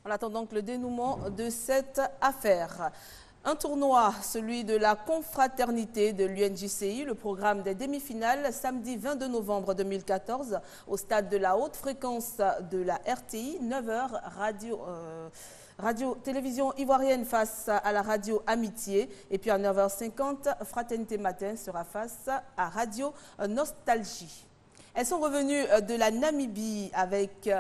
On attend donc le dénouement de cette affaire. Un tournoi, celui de la confraternité de l'UNJCI, le programme des demi-finales, samedi 22 novembre 2014, au stade de la haute fréquence de la RTI, 9h, radio-télévision ivoirienne face à la radio Amitié. Et puis à 9h50, Fraternité Matin sera face à Radio Nostalgie. Elles sont revenues de la Namibie avec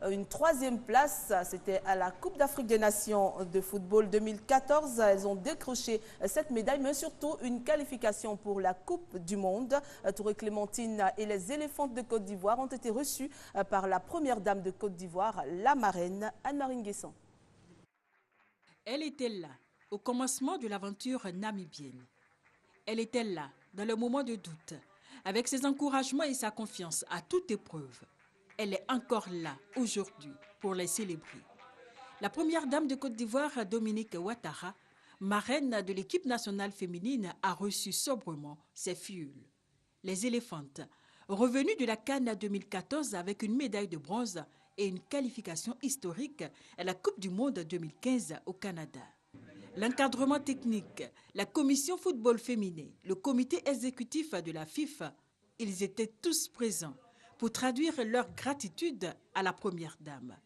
une troisième place. C'était à la Coupe d'Afrique des Nations de football 2014. Elles ont décroché cette médaille, mais surtout une qualification pour la Coupe du Monde. Touré Clémentine et les Éléphantes de Côte d'Ivoire ont été reçues par la première dame de Côte d'Ivoire, la marraine Anne-Marie Nguesson. Elle était là, au commencement de l'aventure namibienne. Elle était là, dans le moment de doute. Avec ses encouragements et sa confiance à toute épreuve, elle est encore là aujourd'hui pour les célébrer. La première dame de Côte d'Ivoire, Dominique Ouattara, marraine de l'équipe nationale féminine, a reçu sobrement ses filleuls. Les éléphantes, revenues de la CAN 2014 avec une médaille de bronze et une qualification historique à la Coupe du Monde 2015 au Canada. L'encadrement technique, la commission football féminin, le comité exécutif de la FIFA, ils étaient tous présents pour traduire leur gratitude à la première dame.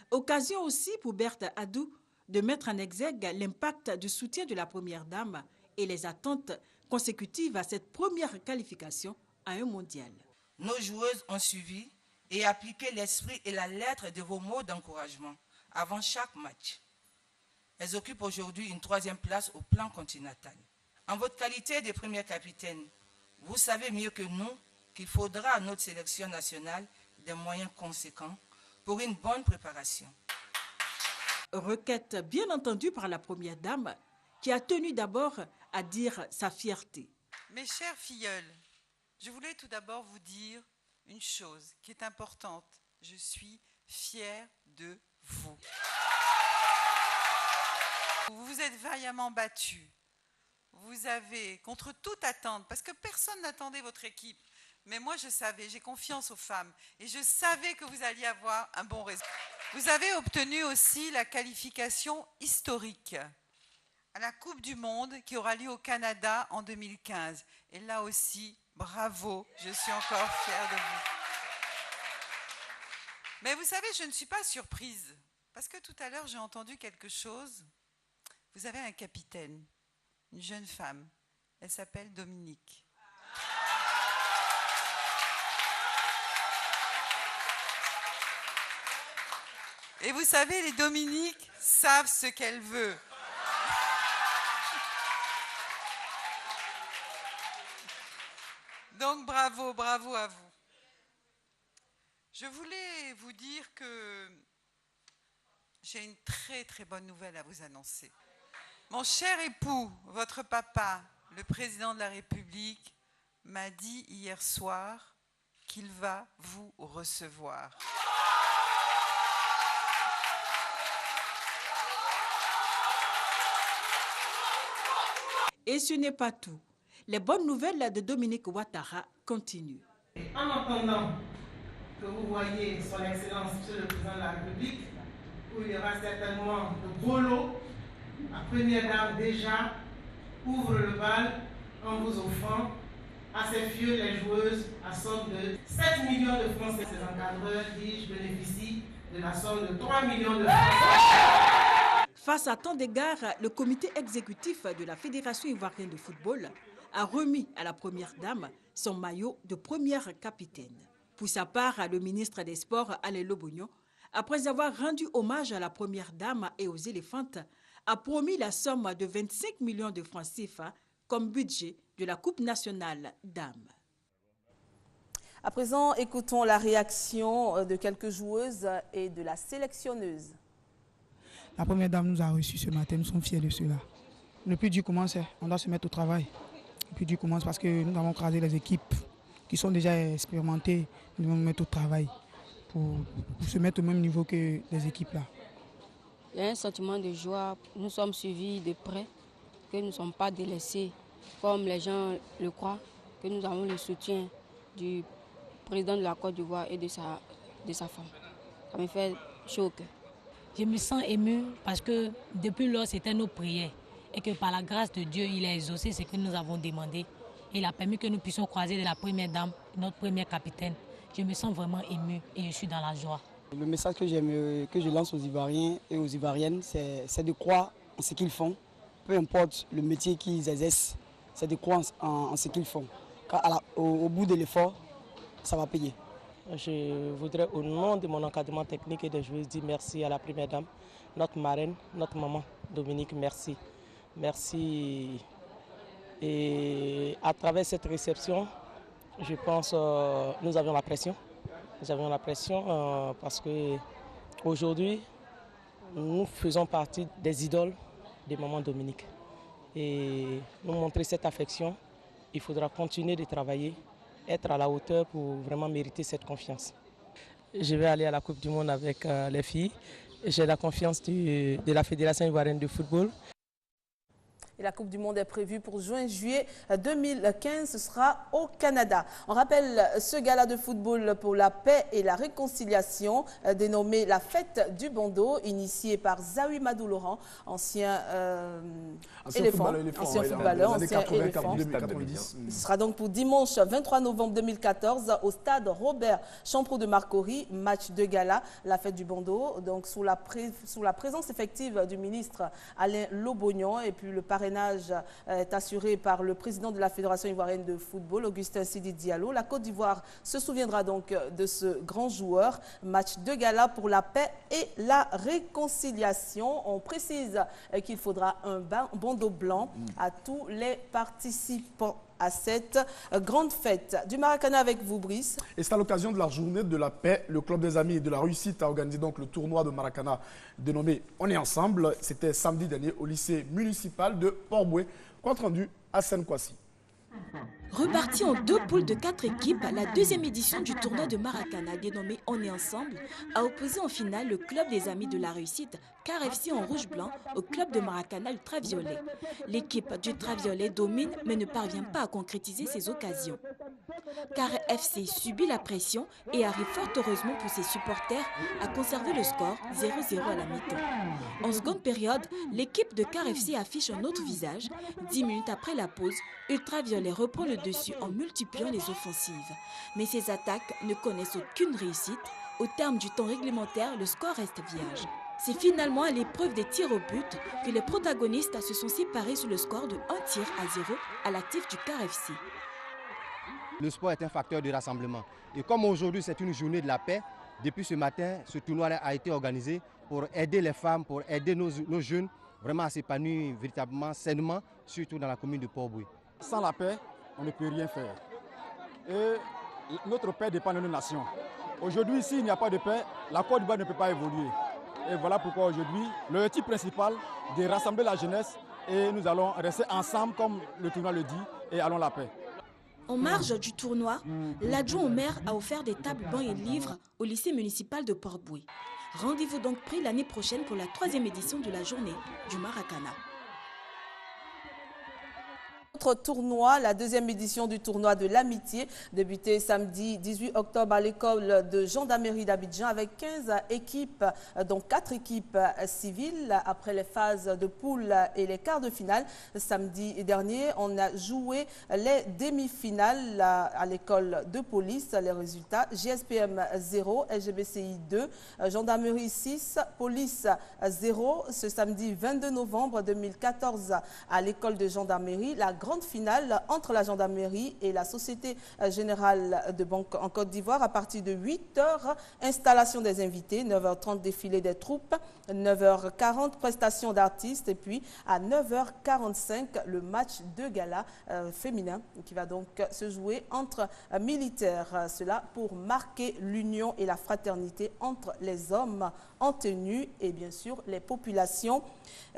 Occasion aussi pour Berthe Adou de mettre en exergue l'impact du soutien de la première dame et les attentes consécutives à cette première qualification à un mondial. Nos joueuses ont suivi et appliqué l'esprit et la lettre de vos mots d'encouragement avant chaque match. Elles occupent aujourd'hui une troisième place au plan continental. En votre qualité de première capitaine, vous savez mieux que nous qu'il faudra à notre sélection nationale des moyens conséquents pour une bonne préparation. Requête bien entendue par la première dame qui a tenu d'abord à dire sa fierté. Mes chères filleules, je voulais tout d'abord vous dire une chose qui est importante. Je suis fière de vous. Vous vous êtes vaillamment battus. Vous avez, contre toute attente, parce que personne n'attendait votre équipe, mais moi je savais, j'ai confiance aux femmes, et je savais que vous alliez avoir un bon résultat. Vous avez obtenu aussi la qualification historique à la Coupe du Monde qui aura lieu au Canada en 2015. Et là aussi, bravo, je suis encore fière de vous. Mais vous savez, je ne suis pas surprise, parce que tout à l'heure j'ai entendu quelque chose. Vous avez un capitaine, une jeune femme, elle s'appelle Dominique. Et vous savez, les Dominiques savent ce qu'elle veut. Donc bravo, bravo à vous. Je voulais vous dire que j'ai une très très bonne nouvelle à vous annoncer. Mon cher époux, votre papa, le président de la République, m'a dit hier soir qu'il va vous recevoir. Et ce n'est pas tout. Les bonnes nouvelles de Dominique Ouattara continuent. En attendant que vous voyez son Excellence, Monsieur le Président de la République, où il y aura certainement de gros lots, la première dame déjà ouvre le bal en vous offrant à ses filles, les joueuses, à somme de 7 millions de francs. Ces encadreurs disent bénéficient de la somme de 3 millions de francs. Face à tant d'égards, le comité exécutif de la Fédération ivoirienne de football a remis à la première dame son maillot de première capitaine. Pour sa part, le ministre des Sports, Alain Lobognon, après avoir rendu hommage à la première dame et aux éléphantes, a promis la somme de 25 millions de francs CFA comme budget de la Coupe nationale dames. À présent, écoutons la réaction de quelques joueuses et de la sélectionneuse. La première dame nous a reçus ce matin, nous sommes fiers de cela. Le plus dur commence, on doit se mettre au travail. Le plus dur commence parce que nous avons crasé les équipes qui sont déjà expérimentées. Nous devons nous mettre au travail pour se mettre au même niveau que les équipes là. Il y a un sentiment de joie. Nous sommes suivis de près, que nous ne sommes pas délaissés, comme les gens le croient, que nous avons le soutien du président de la Côte d'Ivoire et de sa femme. Ça me fait chaud au cœur. Je me sens émue parce que depuis lors, c'était nos prières. Et que par la grâce de Dieu, il a exaucé ce que nous avons demandé. Il a permis que nous puissions croiser de la première dame, notre première capitaine. Je me sens vraiment émue et je suis dans la joie. Le message que je lance aux Ivoiriens et aux Ivoiriennes, c'est de croire en ce qu'ils font. Peu importe le métier qu'ils exercent, c'est de croire en ce qu'ils font. Car au bout de l'effort, ça va payer. Je voudrais, au nom de mon encadrement technique et des joueuses, dire merci à la première dame, notre marraine, notre maman, Dominique, merci. Merci. Et à travers cette réception, je pense nous avions la pression. Nous avions la pression parce qu'aujourd'hui, nous faisons partie des idoles de maman Dominique. Et nous montrer cette affection, il faudra continuer de travailler, être à la hauteur pour vraiment mériter cette confiance. Je vais aller à la Coupe du Monde avec les filles. J'ai la confiance de la Fédération ivoirienne de football. Et la Coupe du Monde est prévue pour juin-juillet 2015. Ce sera au Canada. On rappelle ce gala de football pour la paix et la réconciliation, dénommé la Fête du Bandeau, initié par Zawi Madou Laurent, ancien footballeur. Ce sera donc pour dimanche 23 novembre 2014 au stade Robert Champroux de Marcory. Match de gala, la Fête du Bandeau, donc sous la présence effective du ministre Alain Lobognon, et puis le parrainage est assuré par le président de la Fédération ivoirienne de football, Augustin Sidi Diallo. La Côte d'Ivoire se souviendra donc de ce grand joueur. Match de gala pour la paix et la réconciliation. On précise qu'il faudra un bandeau blanc à tous les participants à cette grande fête du Maracana avec vous, Brice. Et c'est à l'occasion de la journée de la paix, le Club des Amis et de la Réussite a organisé donc le tournoi de Maracana dénommé On est ensemble. C'était samedi dernier au lycée municipal de Port-Boué, compte rendu à Seine-Kouassi. Reparti en 2 poules de 4 équipes, la deuxième édition du tournoi de Maracana dénommé On est ensemble a opposé en finale le club des Amis de la Réussite, CAR FC en rouge-blanc, au club de Maracana ultraviolet. L'équipe d'ultraviolet domine mais ne parvient pas à concrétiser ses occasions. CAR FC subit la pression et arrive fort heureusement pour ses supporters à conserver le score 0-0 à la mi-temps. En seconde période, l'équipe de CAR FC affiche un autre visage. 10 minutes après la pause, ultraviolet reprend le dessus en multipliant les offensives. Mais ces attaques ne connaissent aucune réussite. Au terme du temps réglementaire, le score reste vierge. C'est finalement à l'épreuve des tirs au but que les protagonistes se sont séparés sous le score de 1 tir à 0 à l'actif du CAR FC. Le sport est un facteur de rassemblement. Et comme aujourd'hui c'est une journée de la paix, depuis ce matin, ce tournoi a été organisé pour aider les femmes, pour aider nos jeunes vraiment à s'épanouir véritablement, sainement, surtout dans la commune de Port-Boué. Sans la paix, on ne peut rien faire. Et notre paix dépend de nos nations. Aujourd'hui, s'il n'y a pas de paix, la Côte d'Ivoire ne peut pas évoluer. Et voilà pourquoi aujourd'hui, l'objectif principal de rassembler la jeunesse et nous allons rester ensemble comme le tournoi le dit et allons la paix. En marge du tournoi, l'adjoint au maire a offert des tables, bancs et livres au lycée municipal de Port-Boué. Rendez-vous donc pris l'année prochaine pour la 3e édition de la journée du Maracana. Autre tournoi, la 2e édition du tournoi de l'amitié, débuté samedi 18 octobre à l'école de gendarmerie d'Abidjan avec 15 équipes, dont 4 équipes civiles. Après les phases de poule et les quarts de finale, samedi dernier, on a joué les demi-finales à l'école de police. Les résultats, GSPM 0, SGBCI 2, gendarmerie 6, police 0. Ce samedi 22 novembre 2014 à l'école de gendarmerie, la grande finale entre la gendarmerie et la Société Générale de Banque en Côte d'Ivoire à partir de 8h, installation des invités, 9h30 défilé des troupes, 9h40 prestation d'artistes et puis à 9h45 le match de gala féminin qui va donc se jouer entre militaires. Cela pour marquer l'union et la fraternité entre les hommes en tenue et bien sûr les populations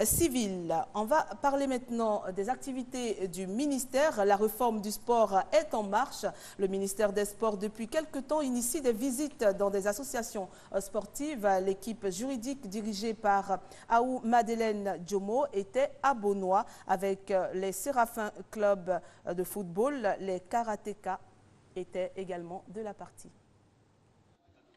civiles. On va parler maintenant des activités du ministère. La réforme du sport est en marche. Le ministère des Sports, depuis quelque temps, initie des visites dans des associations sportives. L'équipe juridique dirigée par Aou Madeleine Djomo était à Beaunois avec les Séraphins Club de football. Les karatékas étaient également de la partie.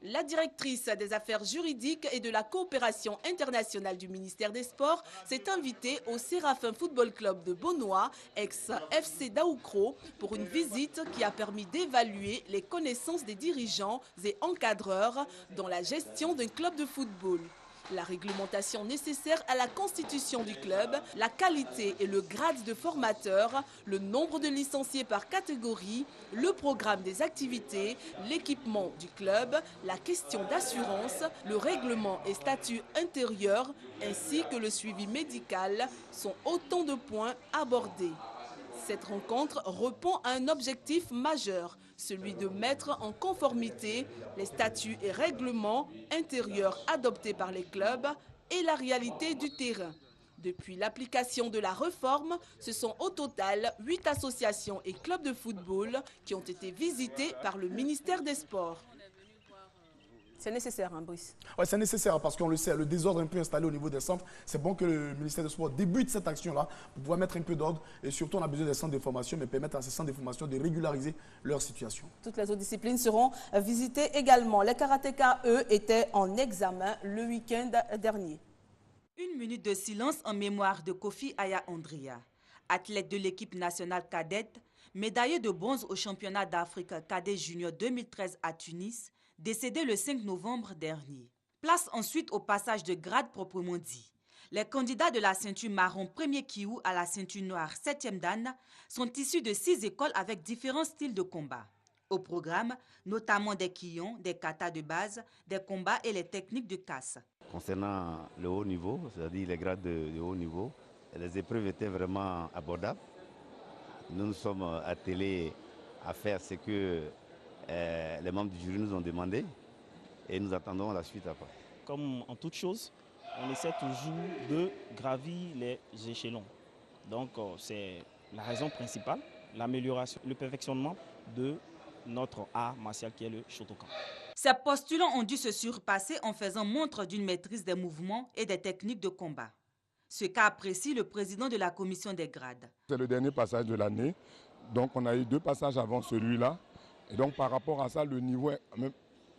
La directrice des affaires juridiques et de la coopération internationale du ministère des Sports s'est invitée au Séraphin Football Club de Beaunois, ex-FC Daoukro, pour une visite qui a permis d'évaluer les connaissances des dirigeants et encadreurs dans la gestion d'un club de football. La réglementation nécessaire à la constitution du club, la qualité et le grade de formateur, le nombre de licenciés par catégorie, le programme des activités, l'équipement du club, la question d'assurance, le règlement et statut intérieur, ainsi que le suivi médical sont autant de points abordés. Cette rencontre répond à un objectif majeur, celui de mettre en conformité les statuts et règlements intérieurs adoptés par les clubs et la réalité du terrain. Depuis l'application de la réforme, ce sont au total 8 associations et clubs de football qui ont été visités par le ministère des Sports. C'est nécessaire, hein, Brice? Oui, c'est nécessaire parce qu'on le sait, le désordre est un peu installé au niveau des centres. C'est bon que le ministère des Sports débute cette action-là pour pouvoir mettre un peu d'ordre. Et surtout, on a besoin des centres de formation, mais permettre à ces centres de formation de régulariser leur situation. Toutes les autres disciplines seront visitées également. Les karatékas, eux, étaient en examen le week-end dernier. Une minute de silence en mémoire de Kofi Aya Andria, athlète de l'équipe nationale cadette, médaillé de bronze au championnat d'Afrique cadet junior 2013 à Tunis, décédé le 5 novembre dernier. Place ensuite au passage de grade proprement dit. Les candidats de la ceinture marron premier Kiou à la ceinture noire 7e Dan sont issus de 6 écoles avec différents styles de combat. Au programme, notamment des quillons, des katas de base, des combats et les techniques de casse. Concernant le haut niveau, c'est-à-dire les grades de haut niveau, les épreuves étaient vraiment abordables. Nous nous sommes attelés à faire ce que les membres du jury nous ont demandé et nous attendons la suite après. Comme en toute chose, on essaie toujours de gravir les échelons. Donc c'est la raison principale, l'amélioration, le perfectionnement de notre art martial qui est le Shotokan. Ces postulants ont dû se surpasser en faisant montre d'une maîtrise des mouvements et des techniques de combat. Ce qu'apprécie le président de la commission des grades. C'est le dernier passage de l'année, donc on a eu 2 passages avant celui-là. Et donc par rapport à ça, le niveau est même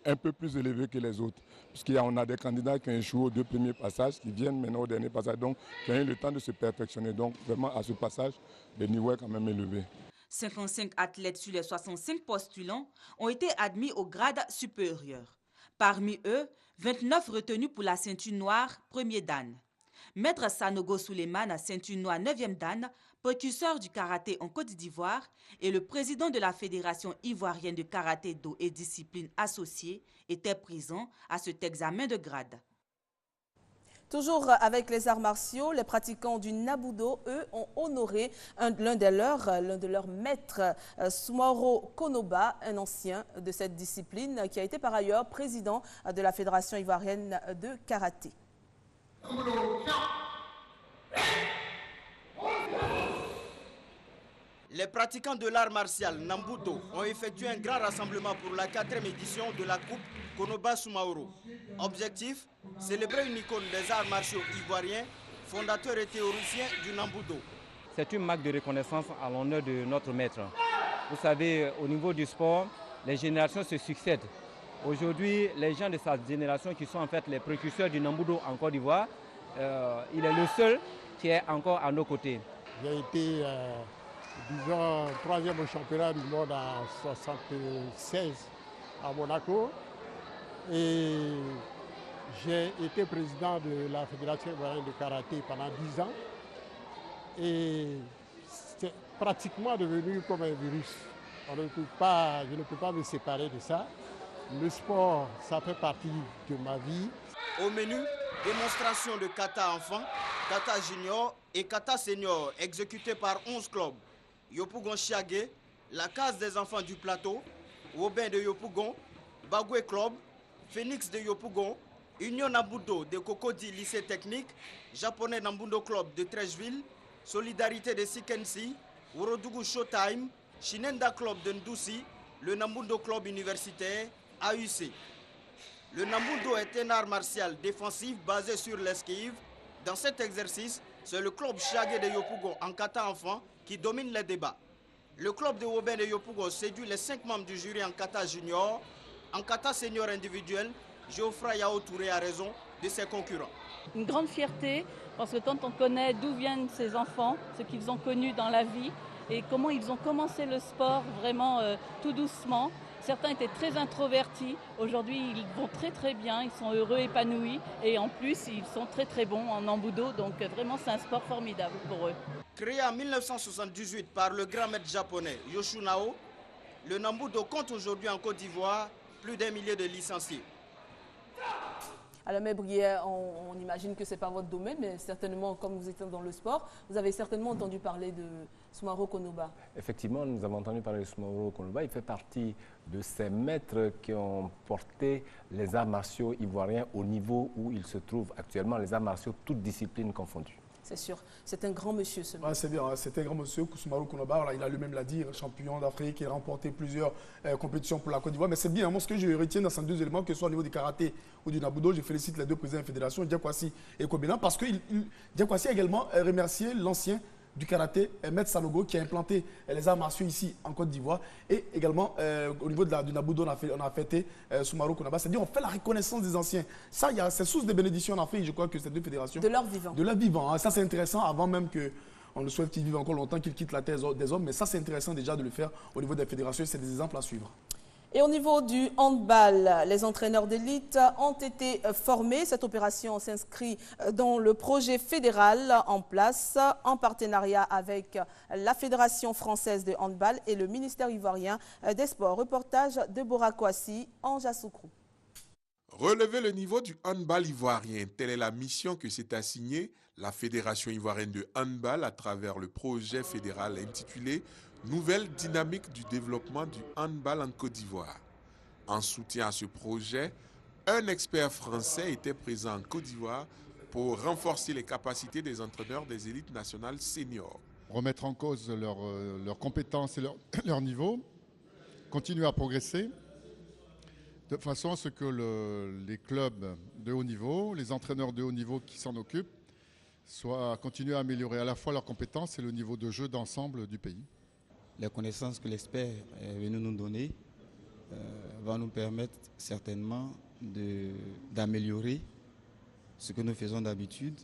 un peu plus élevé que les autres. Puisqu'on a des candidats qui ont échoué aux 2 premiers passages, qui viennent maintenant au dernier passage, donc qui ont eu le temps de se perfectionner. Donc vraiment à ce passage, le niveau est quand même élevé. 55 athlètes sur les 65 postulants ont été admis au grade supérieur. Parmi eux, 29 retenus pour la ceinture noire premier Dan. Maître Sanogo Souleymane, ceinture noire 9e Dan, précurseur du karaté en Côte d'Ivoire, et le président de la Fédération ivoirienne de karaté-do et disciplines associées étaient présents à cet examen de grade. Toujours avec les arts martiaux, les pratiquants du Nabudo, eux, ont honoré l'un de leurs maîtres, Soumaoro Konoba, un ancien de cette discipline, qui a été par ailleurs président de la Fédération ivoirienne de karaté. Les pratiquants de l'art martial Nambudo ont effectué un grand rassemblement pour la 4e édition de la Coupe Konoba Soumaoro. Objectif, célébrer une icône des arts martiaux ivoiriens, fondateur et théoricien du Nambudo. C'est une marque de reconnaissance à l'honneur de notre maître. Vous savez, au niveau du sport, les générations se succèdent. Aujourd'hui, les gens de sa génération qui sont en fait les précurseurs du Nambudo en Côte d'Ivoire, il est le seul qui est encore à nos côtés. J'ai été, disons, 3e au championnat du monde en 1976 à Monaco. Et j'ai été président de la Fédération ivoirienne de karaté pendant 10 ans. Et c'est pratiquement devenu comme un virus. Je ne peux pas me séparer de ça. Le sport, ça fait partie de ma vie. Au menu, démonstration de kata enfant, kata junior et kata senior exécutés par 11 clubs. Yopougon Chiagé, la case des enfants du plateau, Robin de Yopougon, Bagoué Club, Phoenix de Yopougon, Union Nabudo de Cocody lycée technique, Japonais Nambudo Club de Trècheville, Solidarité de Sikensi, Worodougou Showtime, Shinenda Club de Ndouci, le Nambudo Club universitaire, AUC. Le Nambudo est un art martial défensif basé sur l'esquive. Dans cet exercice, c'est le club Chiagé de Yopougon en kata enfant qui domine les débats. Le club de Robin de Yopougon séduit les 5 membres du jury en kata junior. En kata senior individuel, Geoffroy Yao Touré a raison de ses concurrents. Une grande fierté, parce que quand on connaît d'où viennent ces enfants, ce qu'ils ont connu dans la vie, et comment ils ont commencé le sport vraiment tout doucement. Certains étaient très introvertis, aujourd'hui ils vont très très bien, ils sont heureux, épanouis, et en plus ils sont très très bons en Nambudo, donc vraiment c'est un sport formidable pour eux. Créé en 1978 par le grand maître japonais Yoshunao, le Nambudo compte aujourd'hui en Côte d'Ivoire plus d'1 millier de licenciés. Alors, mais Brière, on imagine que ce n'est pas votre domaine, mais certainement, comme vous êtes dans le sport, vous avez certainement entendu parler de Soumaro Konoba. Effectivement, nous avons entendu parler de Soumaro Konoba. Il fait partie de ces maîtres qui ont porté les arts martiaux ivoiriens au niveau où ils se trouvent actuellement, les arts martiaux, toutes disciplines confondues. C'est sûr, c'est un grand monsieur ce c'est bien, c'est un grand monsieur, Soumaro Konoba, il a lui-même l'a dit, champion d'Afrique, il a remporté plusieurs compétitions pour la Côte d'Ivoire. Mais c'est bien, moi ce que je retiens dans ces deux éléments, que ce soit au niveau du karaté ou du Nabudo, je félicite les deux présidents de la fédération, Diakwasi et Kobena, parce que Diakwasi a également remercié l'ancien du karaté, Maître Sanogo, qui a implanté les arts martiaux ici en Côte d'Ivoire. Et également, au niveau du Nabudo, on a fêté Soumaro Konoba. C'est-à-dire on fait la reconnaissance des anciens. Ça, c'est source de bénédiction en Afrique, je crois que ces deux fédérations. De leur vivant. De leur vivant. Hein. Ça, c'est intéressant, avant même qu'on le souhaite qu'ils vivent encore longtemps, qu'ils quittent la terre des hommes. Mais ça, c'est intéressant déjà de le faire au niveau des fédérations. C'est des exemples à suivre. Et au niveau du handball, les entraîneurs d'élite ont été formés. Cette opération s'inscrit dans le projet fédéral en place en partenariat avec la Fédération française de handball et le ministère ivoirien des Sports. Reportage de Bora Kouassi, Ange Assoukrou. Relever le niveau du handball ivoirien, telle est la mission que s'est assignée la Fédération ivoirienne de handball à travers le projet fédéral intitulé Nouvelle dynamique du développement du handball en Côte d'Ivoire. En soutien à ce projet, un expert français était présent en Côte d'Ivoire pour renforcer les capacités des entraîneurs des élites nationales seniors. Remettre en cause leurs compétences et leur niveau, continuer à progresser, de façon à ce que les clubs de haut niveau, les entraîneurs de haut niveau qui s'en occupent, continuent à améliorer à la fois leurs compétences et le niveau de jeu d'ensemble du pays. Les connaissances que l'expert est venu nous donner vont nous permettre certainement d'améliorer ce que nous faisons d'habitude.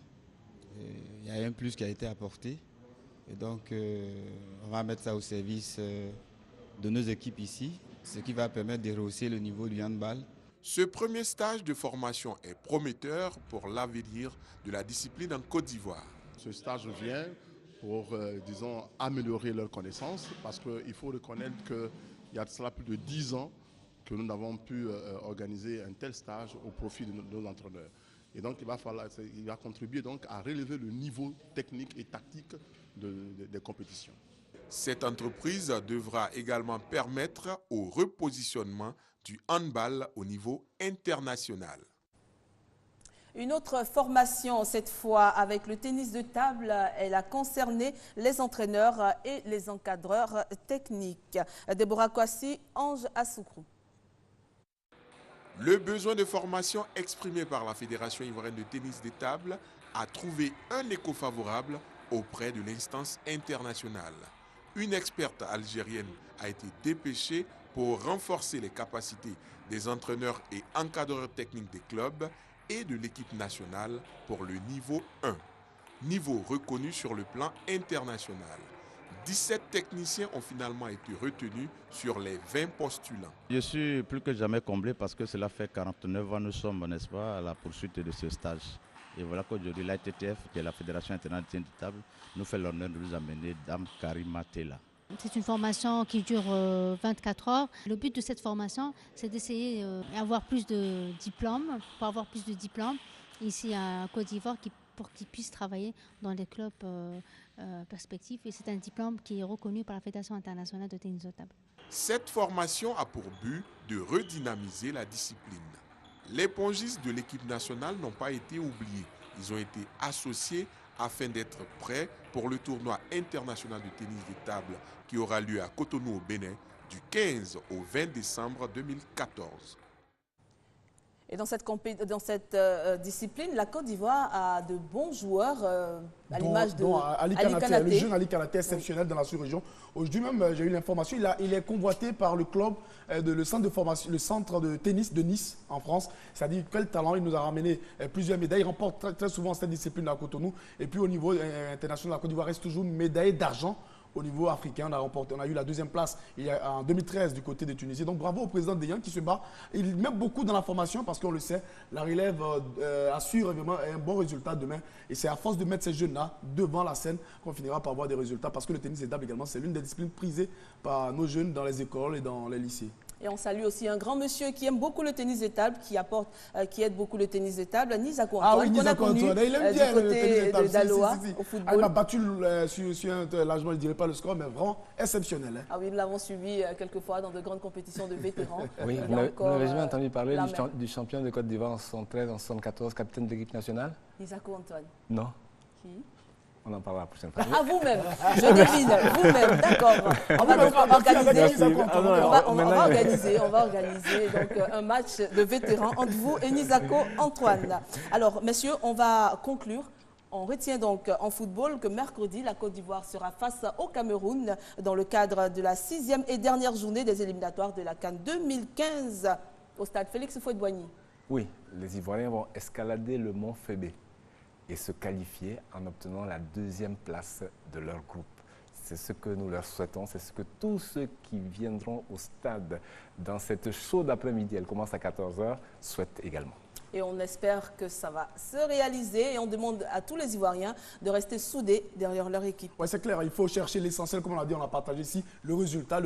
Il y a un plus qui a été apporté et donc on va mettre ça au service de nos équipes ici, ce qui va permettre de rehausser le niveau du handball. Ce premier stage de formation est prometteur pour l'avenir de la discipline en Côte d'Ivoire. Ce stage vient pour, disons, améliorer leurs connaissances, parce qu'il faut reconnaître qu'il y a de cela plus de 10 ans que nous n'avons pu organiser un tel stage au profit de nos entraîneurs. Et donc, il va contribuer donc à relever le niveau technique et tactique des compétitions. Cette entreprise devra également permettre au repositionnement du handball au niveau international. Une autre formation, cette fois avec le tennis de table, elle a concerné les entraîneurs et les encadreurs techniques. Déborah Kouassi, Ange Assoukrou. Le besoin de formation exprimé par la Fédération ivoirienne de tennis de table a trouvé un écho favorable auprès de l'instance internationale. Une experte algérienne a été dépêchée pour renforcer les capacités des entraîneurs et encadreurs techniques des clubs et de l'équipe nationale pour le niveau 1, niveau reconnu sur le plan international. 17 techniciens ont finalement été retenus sur les 20 postulants. Je suis plus que jamais comblé parce que cela fait 49 ans que nous sommes, n'est-ce pas, à la poursuite de ce stage. Et voilà qu'aujourd'hui, l'ITTF, qui est la Fédération internationale de tennis de table, nous fait l'honneur de nous amener Dame Karima Tella. C'est une formation qui dure 24 heures. Le but de cette formation, c'est d'essayer d'avoir plus de diplômes, pour avoir plus de diplômes ici à Côte d'Ivoire pour qu'ils puissent travailler dans des clubs perspectifs. Et c'est un diplôme qui est reconnu par la Fédération internationale de tennis de table. Cette formation a pour but de redynamiser la discipline. Les pongistes de l'équipe nationale n'ont pas été oubliés. Ils ont été associés afin d'être prêts pour le tournoi international de tennis de table qui aura lieu à Cotonou au Bénin du 15 au 20 décembre 2014. Et dans cette discipline, la Côte d'Ivoire a de bons joueurs, à l'image de Ali Kanaté, le jeune Ali Kanaté exceptionnel dans la sous-région. Aujourd'hui même, j'ai eu l'information, il est convoité par le club, le centre de tennis de Nice en France. C'est-à-dire quel talent, il nous a ramené plusieurs médailles. Il remporte très souvent cette discipline à Cotonou. Et puis au niveau international, la Côte d'Ivoire reste toujours médaillée d'argent. Au niveau africain, on a eu la 2e place en 2013 du côté de Tunisie. Donc bravo au président Deyan qui se bat. Il met beaucoup dans la formation parce qu'on le sait, la relève assure évidemment un bon résultat demain. Et c'est à force de mettre ces jeunes-là devant la scène qu'on finira par avoir des résultats. Parce que le tennis de table également, c'est l'une des disciplines prisées par nos jeunes dans les écoles et dans les lycées. Et on salue aussi un grand monsieur qui aime beaucoup le tennis de table, qui aide beaucoup le tennis de table, Nizako Antoine. Ah oui, Nizako Antoine, il aime bien le tennis de table. Daloa, au football. Il m'a battu sur un largement, je ne dirais pas le score, mais vraiment exceptionnel. Hein. Ah oui, nous l'avons suivi quelques fois dans de grandes compétitions de vétérans. Oui, vous n'avez jamais entendu parler du champion de Côte d'Ivoire en 73, en 74, capitaine de l'équipe nationale? Nizako Antoine. Non. Qui? On en parlera la prochaine fois. Ah, vous-même, je devine, vous-même, d'accord. On va donc organiser donc, un match de vétérans entre vous et Nizako Antoine. Alors, messieurs, on va conclure. On retient donc en football que mercredi, la Côte d'Ivoire sera face au Cameroun dans le cadre de la 6e et dernière journée des éliminatoires de la CAN 2015 au stade Félix Houphouët-Boigny. Oui, les Ivoiriens vont escalader le mont Fébé et se qualifier en obtenant la 2e place de leur groupe. C'est ce que nous leur souhaitons, c'est ce que tous ceux qui viendront au stade dans cette chaude après-midi, elle commence à 14 h, souhaitent également. Et on espère que ça va se réaliser et on demande à tous les Ivoiriens de rester soudés derrière leur équipe. Oui, c'est clair, il faut chercher l'essentiel, comme on l'a dit, on l'a partagé ici, le résultat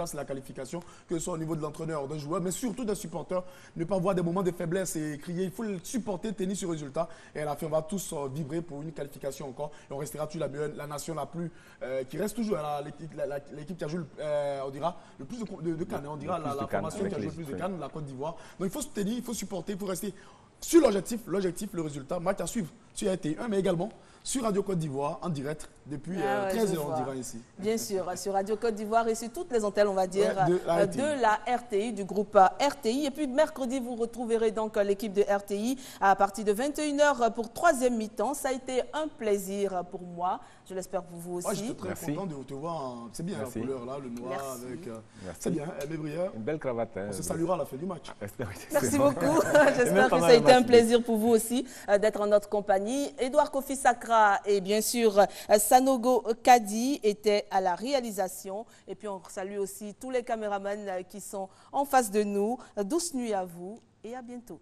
c'est la qualification, que ce soit au niveau de l'entraîneur, d'un joueur, mais surtout des supporters, ne pas voir des moments de faiblesse et crier, il faut supporter, tenir ce résultat et à la fin on va tous vibrer pour une qualification encore et on restera toujours la nation la plus, qui reste toujours l'équipe qui a joué, on dira, le plus de cannes, on dira la formation qui a joué le plus de cannes, la Côte d'Ivoire. Donc il faut se tenir, il faut supporter, il faut rester sur l'objectif, le résultat, match à suivre sur RT1, mais également sur Radio Côte d'Ivoire en direct depuis 13 h, on dira ici. Bien sûr, sur Radio Côte d'Ivoire et sur toutes les antennes, on va dire, de la RTI, du groupe RTI. Et puis mercredi, vous retrouverez donc l'équipe de RTI à partir de 21 h pour 3e mi-temps. Ça a été un plaisir pour moi. Je l'espère pour vous aussi. Oh, j'étais très content de te voir. C'est bien la couleur là, le noir avec. C'est bien, Mébrière. Une belle cravate. Hein, on se saluera à la fin du match. Merci beaucoup. J'espère que ça a été un plaisir pour vous aussi d'être en notre compagnie. Edouard Kofi Sakra et bien sûr Sanogo Kadi étaient à la réalisation. Et puis on salue aussi tous les caméramans qui sont en face de nous. Douce nuit à vous et à bientôt.